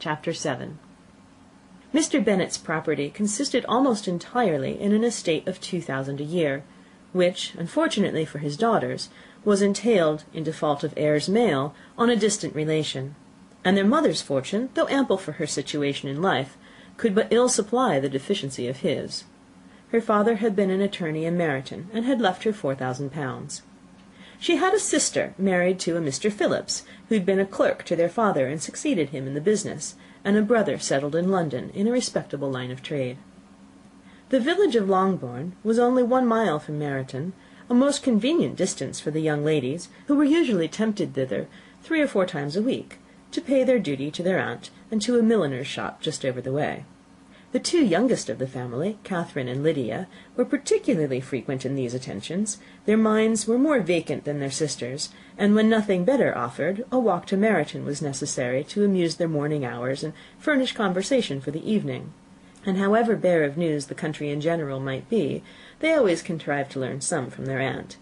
Chapter 7. Mr. Bennet's property consisted almost entirely in an estate of £2,000 a year, which, unfortunately for his daughters, was entailed, in default of heirs male, on a distant relation; and their mother's fortune, though ample for her situation in life, could but ill supply the deficiency of his. Her father had been an attorney in Meryton, and had left her £4,000. She had a sister married to a Mr. Phillips, who had been a clerk to their father and succeeded him in the business, and a brother settled in London in a respectable line of trade. The village of Longbourn was only 1 mile from Meryton, a most convenient distance for the young ladies, who were usually tempted thither 3 or 4 times a week, to pay their duty to their aunt and to a milliner's shop just over the way. The 2 youngest of the family, Catherine and Lydia, were particularly frequent in these attentions. Their minds were more vacant than their sisters', and when nothing better offered, a walk to Meryton was necessary to amuse their morning hours and furnish conversation for the evening; and however bare of news the country in general might be, they always contrived to learn some from their aunt.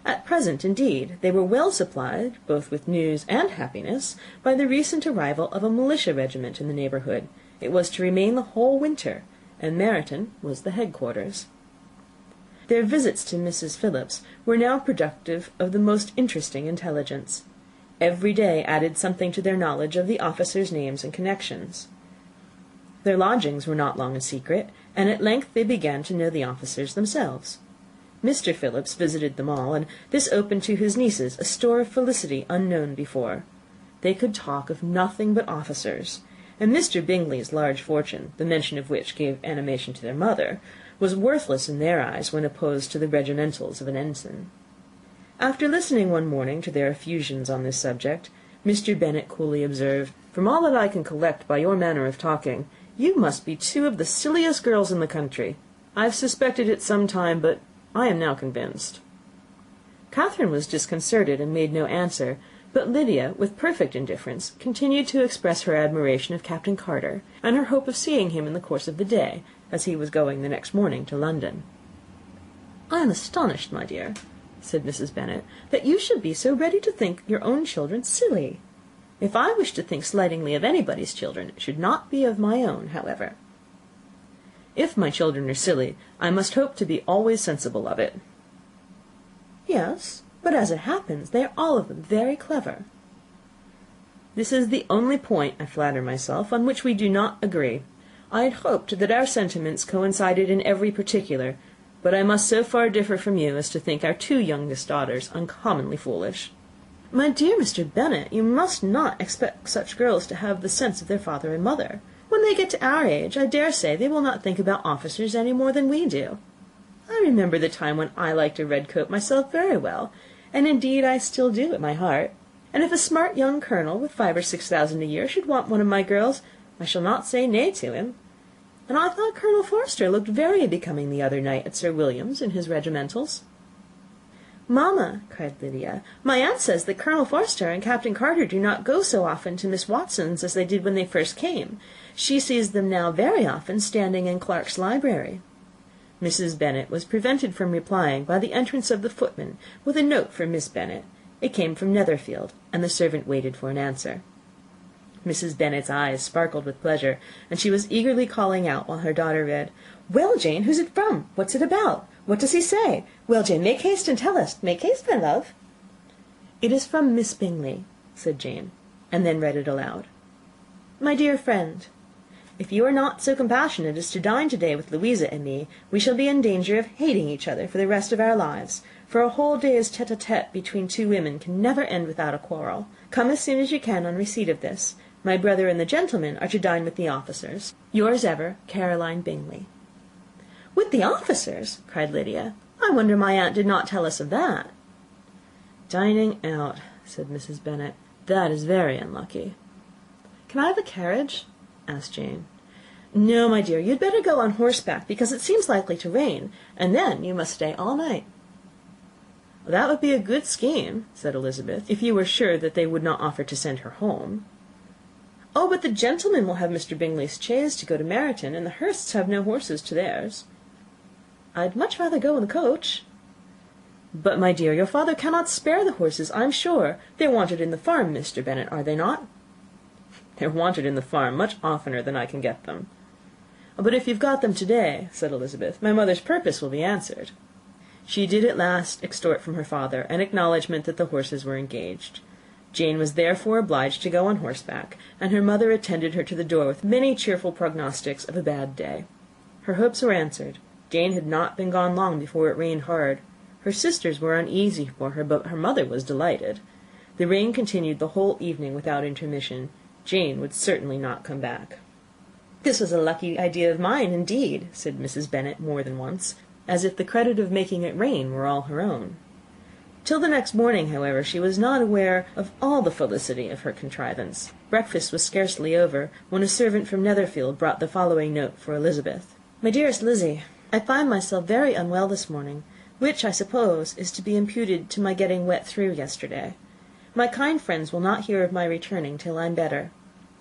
At present, indeed, they were well supplied, both with news and happiness, by the recent arrival of a militia regiment in the neighbourhood. It was to remain the whole winter, and Meryton was the headquarters. Their visits to Mrs. Phillips were now productive of the most interesting intelligence. Every day added something to their knowledge of the officers' names and connections. Their lodgings were not long a secret, and at length they began to know the officers themselves. Mr. Phillips visited them all, and this opened to his nieces a store of felicity unknown before. They could talk of nothing but officers, and Mr. Bingley's large fortune, the mention of which gave animation to their mother, was worthless in their eyes when opposed to the regimentals of an ensign. After listening one morning to their effusions on this subject, Mr. Bennet coolly observed, "From all that I can collect by your manner of talking, you must be 2 of the silliest girls in the country. I have suspected it some time, but I am now convinced." Catherine was disconcerted and made no answer, but Lydia, with perfect indifference, continued to express her admiration of Captain Carter, and her hope of seeing him in the course of the day, as he was going the next morning to London. "I am astonished, my dear," said Mrs. Bennet, "that you should be so ready to think your own children silly. If I wish to think slightingly of anybody's children, it should not be of my own, however. If my children are silly, I must hope to be always sensible of it." "Yes, but as it happens, they are all of them very clever." "This is the only point, I flatter myself, on which we do not agree. I had hoped that our sentiments coincided in every particular, but I must so far differ from you as to think our 2 youngest daughters uncommonly foolish." "My dear Mr. Bennet, you must not expect such girls to have the sense of their father and mother. When they get to our age, I dare say they will not think about officers any more than we do. I remember the time when I liked a red coat myself very well, and indeed I still do at my heart; and if a smart young colonel with 5,000 or 6,000 a year should want one of my girls, I shall not say nay to him. And I thought Colonel Forster looked very becoming the other night at Sir William's in his regimentals." "Mamma," cried Lydia, "my aunt says that Colonel Forster and Captain Carter do not go so often to Miss Watson's as they did when they first came. She sees them now very often standing in Clark's library." Mrs. Bennet was prevented from replying by the entrance of the footman with a note for Miss Bennet. It came from Netherfield, and the servant waited for an answer. Mrs. Bennet's eyes sparkled with pleasure, and she was eagerly calling out while her daughter read, "Well, Jane, who's it from? What's it about? What does he say? Well, Jane, make haste and tell us. Make haste, my love." "It is from Miss Bingley," said Jane, and then read it aloud. "My dear friend, if you are not so compassionate as to dine to-day with Louisa and me, we shall be in danger of hating each other for the rest of our lives, for a whole day's tete-a-tete between 2 women can never end without a quarrel. Come as soon as you can on receipt of this. My brother and the gentlemen are to dine with the officers. Yours ever, Caroline Bingley." "With the officers!" cried Lydia. "I wonder my aunt did not tell us of that." "Dining out," said Mrs. Bennet. "That is very unlucky." "Can I have a carriage?" asked Jane. "No, my dear, you'd better go on horseback, because it seems likely to rain, and then you must stay all night." "That would be a good scheme," said Elizabeth, "if you were sure that they would not offer to send her home." "Oh, but the gentlemen will have Mr. Bingley's chaise to go to Meryton, and the Hursts have no horses to theirs." "I'd much rather go in the coach." "But, my dear, your father cannot spare the horses, I'm sure. They're wanted in the farm, Mr. Bennet, are they not?" They're wanted in the farm much oftener than I can get them." "But if you've got them to-day," said Elizabeth, "my mother's purpose will be answered." She did at last extort from her father an acknowledgment that the horses were engaged. Jane was therefore obliged to go on horseback, and her mother attended her to the door with many cheerful prognostics of a bad day. Her hopes were answered. Jane had not been gone long before it rained hard. Her sisters were uneasy for her, but her mother was delighted. The rain continued the whole evening without intermission. Jane would certainly not come back. "This was a lucky idea of mine, indeed," said Mrs. Bennet more than once, as if the credit of making it rain were all her own. Till the next morning, however, she was not aware of all the felicity of her contrivance. Breakfast was scarcely over, when a servant from Netherfield brought the following note for Elizabeth. "My dearest Lizzie, I find myself very unwell this morning, which, I suppose, is to be imputed to my getting wet through yesterday. My kind friends will not hear of my returning till I am better.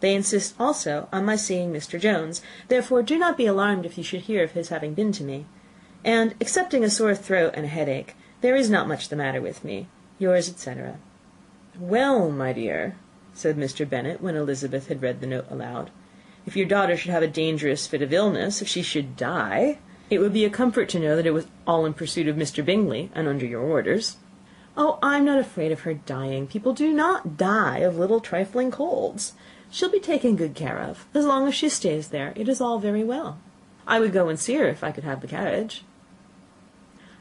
They insist also on my seeing Mr. Jones, therefore do not be alarmed if you should hear of his having been to me. And, excepting a sore throat and a headache, there is not much the matter with me. Yours, etc." "Well, my dear," said Mr. Bennet, when Elizabeth had read the note aloud, "if your daughter should have a dangerous fit of illness, if she should die, it would be a comfort to know that it was all in pursuit of Mr. Bingley, and under your orders." "Oh, I'm not afraid of her dying. People do not die of little trifling colds. She'll be taken good care of. As long as she stays there, it is all very well. I would go and see her if I could have the carriage."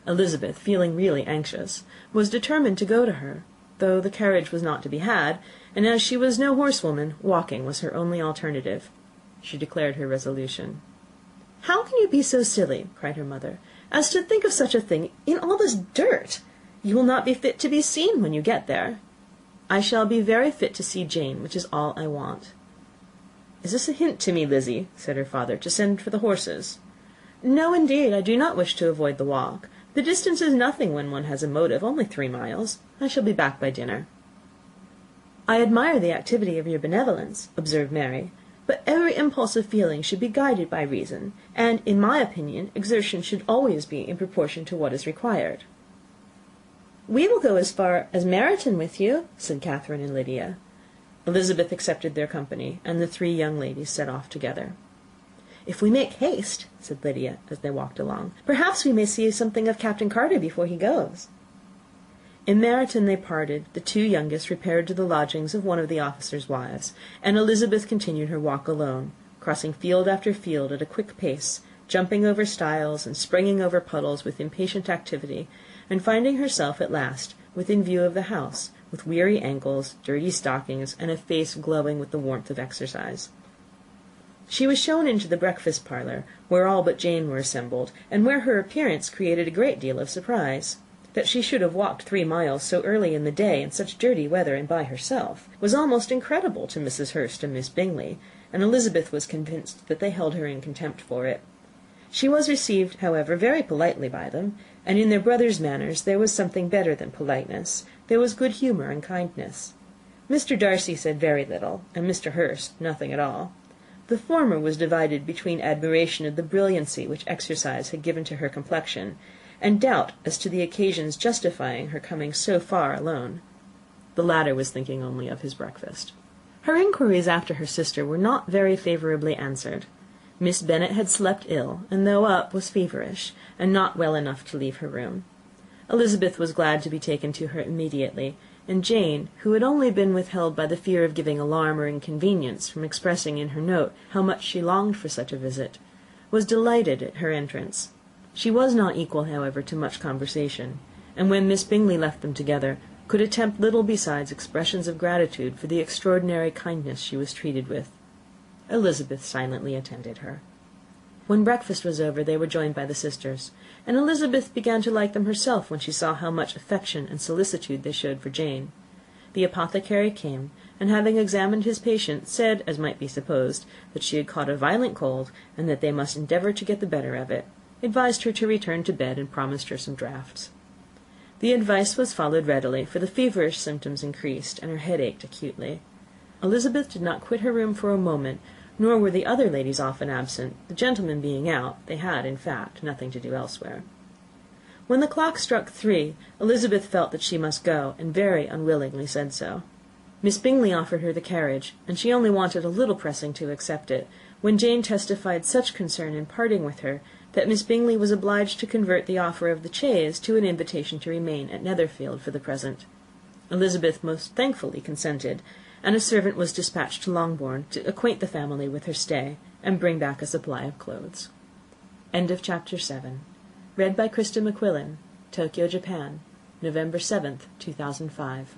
Elizabeth, feeling really anxious, was determined to go to her, though the carriage was not to be had, and as she was no horsewoman, walking was her only alternative. She declared her resolution. "How can you be so silly," cried her mother, "as to think of such a thing in all this dirt? You will not be fit to be seen when you get there." "I shall be very fit to see Jane, which is all I want." "Is this a hint to me, Lizzie," said her father, "to send for the horses?" "No, indeed, I do not wish to avoid the walk. The distance is nothing when one has a motive, only 3 miles. I shall be back by dinner." "I admire the activity of your benevolence," observed Mary, "but every impulse of feeling should be guided by reason, and, in my opinion, exertion should always be in proportion to what is required." "We will go as far as Meryton with you," said Catherine and Lydia. Elizabeth accepted their company, and the 3 young ladies set off together. "If we make haste," said Lydia, as they walked along, "perhaps we may see something of Captain Carter before he goes." In Meryton they parted. The 2 youngest repaired to the lodgings of one of the officers' wives, and Elizabeth continued her walk alone, crossing field after field at a quick pace, jumping over stiles and springing over puddles with impatient activity, and finding herself at last within view of the house, with weary ankles, dirty stockings, and a face glowing with the warmth of exercise. She was shown into the breakfast parlour, where all but Jane were assembled, and where her appearance created a great deal of surprise. That she should have walked 3 miles so early in the day, in such dirty weather, and by herself, was almost incredible to Mrs. Hurst and Miss Bingley, and Elizabeth was convinced that they held her in contempt for it. She was received, however, very politely by them, and in their brother's manners there was something better than politeness. There was good humour and kindness. Mr. Darcy said very little, and Mr. Hurst nothing at all. The former was divided between admiration of the brilliancy which exercise had given to her complexion, and doubt as to the occasions justifying her coming so far alone. The latter was thinking only of his breakfast. Her inquiries after her sister were not very favourably answered. Miss Bennet had slept ill, and though up, was feverish, and not well enough to leave her room. Elizabeth was glad to be taken to her immediately, and Jane, who had only been withheld by the fear of giving alarm or inconvenience from expressing in her note how much she longed for such a visit, was delighted at her entrance. She was not equal, however, to much conversation, and when Miss Bingley left them together, could attempt little besides expressions of gratitude for the extraordinary kindness she was treated with. Elizabeth silently attended her. When breakfast was over, they were joined by the sisters, and Elizabeth began to like them herself when she saw how much affection and solicitude they showed for Jane. The apothecary came, and having examined his patient, said, as might be supposed, that she had caught a violent cold, and that they must endeavour to get the better of it, advised her to return to bed, and promised her some draughts. The advice was followed readily, for the feverish symptoms increased, and her head ached acutely. Elizabeth did not quit her room for a moment, nor were the other ladies often absent. The gentlemen being out, they had, in fact, nothing to do elsewhere. When the clock struck 3, Elizabeth felt that she must go, and very unwillingly said so. Miss Bingley offered her the carriage, and she only wanted a little pressing to accept it, when Jane testified such concern in parting with her, that Miss Bingley was obliged to convert the offer of the chaise to an invitation to remain at Netherfield for the present. Elizabeth most thankfully consented, and a servant was dispatched to Longbourn to acquaint the family with her stay, and bring back a supply of clothes. End of Chapter 7. Read by Krista McQuillan. Tokyo, Japan, November 7th, 2005.